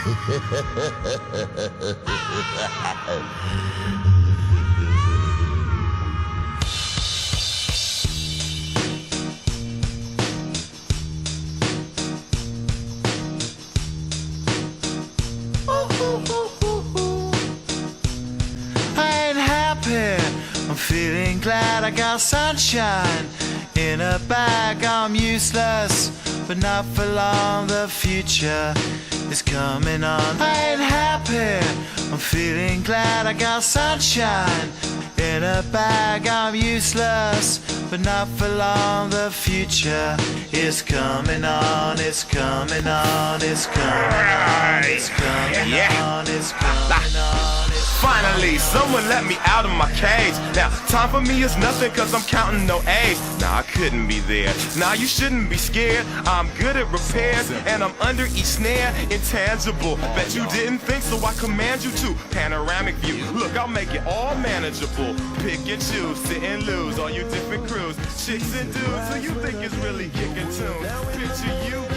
I'm feeling glad I got sunshine in a bag. I'm useless, but not for long. The future is coming on. I ain't happy. I'm feeling glad I got sunshine in a bag. I'm useless, but not for long. The future is coming on. It's coming on. It's coming on. It's coming on. It's coming on. Finally, someone let me out of my cage. Now, time for me is nothing cause I'm counting no A's. Nah, I couldn't be there. Nah, you shouldn't be scared. I'm good at repairs and I'm under each snare. Intangible, bet you didn't think, so I command you to. Panoramic view, look, I'll make it all manageable. Pick and choose, sit and lose, all you different crews. Chicks and dudes who you think is really kicking tunes. Picture you